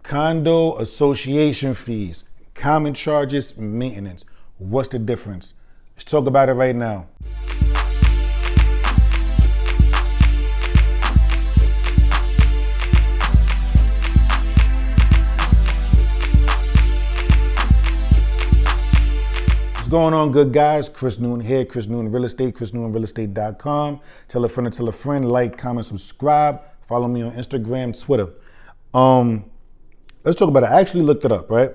Condo association fees, common charges, maintenance. What's the difference? Let's talk about it right now. What's going on, good guys? Chris Newton here, Chris Newton Real Estate, chrisnewtonrealestate.com. Tell a friend, like, comment, subscribe. Follow me on Instagram, Twitter. Let's talk about it. I actually looked it up, right?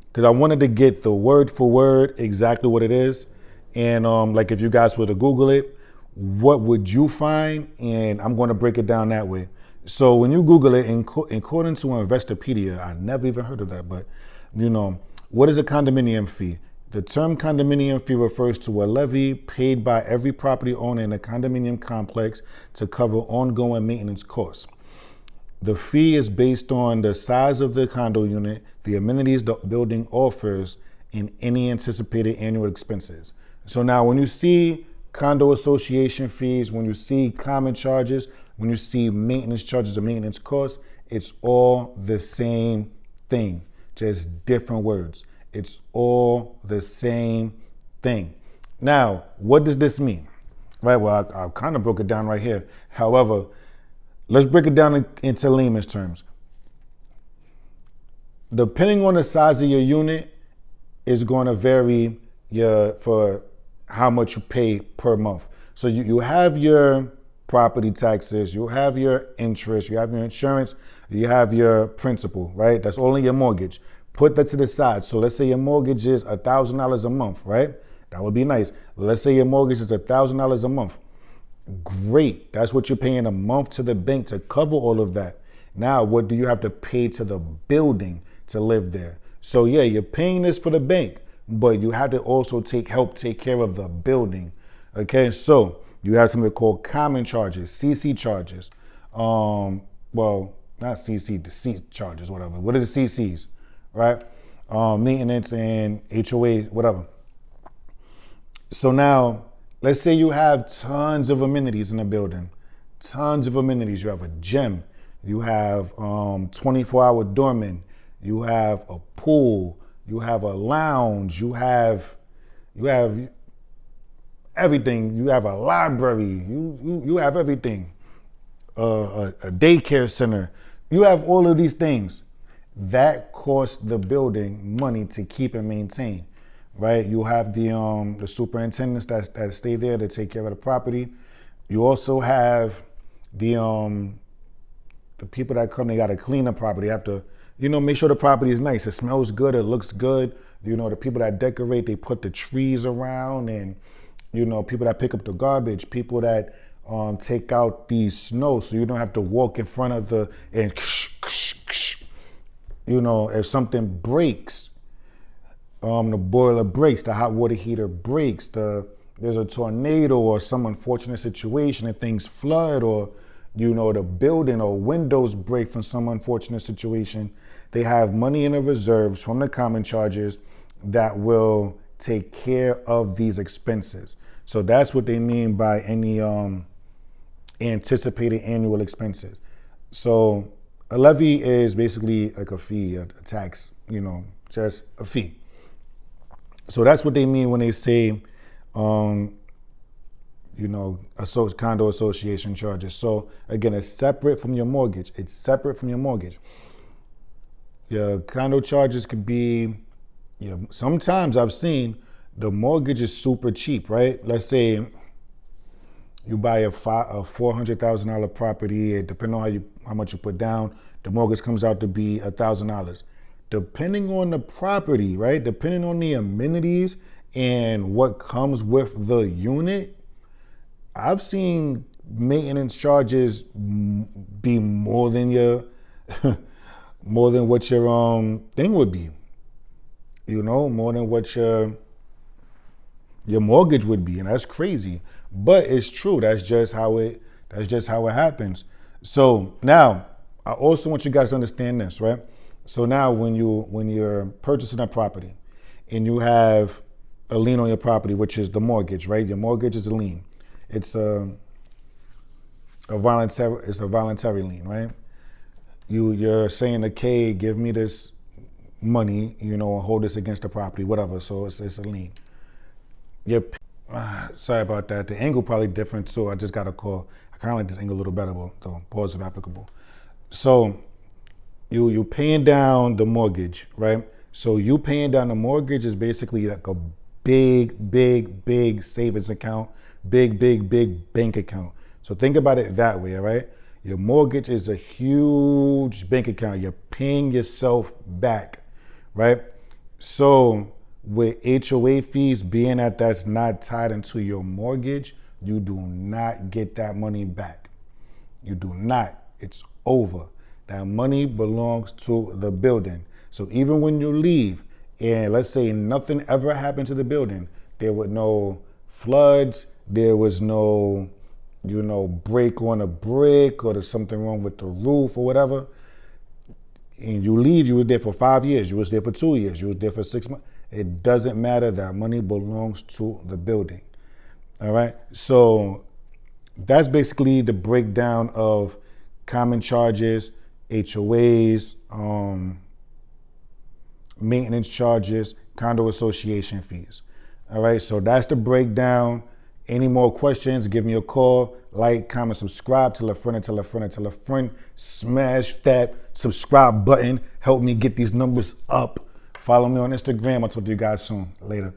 Because I wanted to get the word for word exactly what it is. And like if you guys were to Google it, what would you find? And I'm going to break it down that way. So when you Google it, according to Investopedia, I never even heard of that, but what is a condominium fee? The term condominium fee refers to a levy paid by every property owner in a condominium complex to cover ongoing maintenance costs. The fee is based on the size of the condo unit, the amenities the building offers, and any anticipated annual expenses. So now when you see condo association fees, when you see common charges, when you see maintenance charges or maintenance costs, it's all the same thing, just different words. It's all the same thing. Now, what does this mean? Right, well, I kind of broke it down right here. However, let's break it down into layman's terms. Depending on the size of your unit is going to vary for how much you pay per month. So you have your property taxes, you have your interest, you have your insurance, you have your principal, right? That's only your mortgage. Put that to the side. So let's say your mortgage is $1,000 a month, right? That would be nice. Let's say your mortgage is $1,000 a month. Great. That's what you're paying a month to the bank to cover all of that. Now, what do you have to pay to the building to live there? So yeah, you're paying this for the bank, but you have to also help take care of the building. Okay, so you have something called common charges, CC charges. Well, not CC, the C charges, whatever. What are the CCs? Right? Maintenance and HOA, whatever. So now, let's say you have tons of amenities in the building. Tons of amenities. You have a gym. You have 24-hour doorman. You have a pool. You have a lounge. You have everything. You have a library. You have everything. A daycare center. You have all of these things. That costs the building money to keep and maintain, right? You have the superintendents that stay there to take care of the property. You also have the people that come, they got to clean the property. They have to, make sure the property is nice. It smells good. It looks good. The people that decorate, they put the trees around, and people that pick up the garbage, people that take out the snow so you don't have to walk in front of if something breaks, the boiler breaks, the hot water heater breaks, there's a tornado or some unfortunate situation and things flood, or the building or windows break from some unfortunate situation, they have money in the reserves from the common charges that will take care of these expenses. So that's what they mean by any anticipated annual expenses. So a levy is basically like a fee, a tax, just a fee. So that's what they mean when they say, condo association charges. So again, it's separate from your mortgage. It's separate from your mortgage. Your condo charges could be, sometimes I've seen the mortgage is super cheap, right? Let's say you buy a $400,000 property, and depending on how much you put down, the mortgage comes out to be $1,000. Depending on the property, right? Depending on the amenities and what comes with the unit, I've seen maintenance charges be more than what your thing would be. More than what your mortgage would be, and that's crazy. But it's true. That's just how it happens. So now, I also want you guys to understand this, right? So now, when you're purchasing a property, and you have a lien on your property, which is the mortgage, right? Your mortgage is a lien. It's a voluntary lien, right? you're saying, okay, give me this money, and hold this against the property, whatever. So it's a lien. You're sorry about that. The angle probably different too. I just got a call. I kind of like this angle a little better, but so pause if applicable. So you paying down the mortgage, right? So you paying down the mortgage is basically like a big savings account, big bank account. So think about it that way, all right? Your mortgage is a huge bank account. You're paying yourself back, right? So with HOA fees being that's not tied into your mortgage, you do not get that money back. You do not. It's over. That money belongs to the building. So even when you leave, and let's say nothing ever happened to the building, there were no floods, there was no, break on a brick, or there's something wrong with the roof or whatever, and you leave, you were there for 5 years, you was there for 2 years, you was there for 6 months. It doesn't matter. That money belongs to the building. All right. So that's basically the breakdown of common charges, HOAs, maintenance charges, condo association fees. All right. So that's the breakdown. Any more questions, give me a call, like, comment, subscribe, tell a friend, and tell a friend, and tell a friend. Smash that subscribe button. Help me get these numbers up. Follow me on Instagram. I'll talk to you guys soon. Later.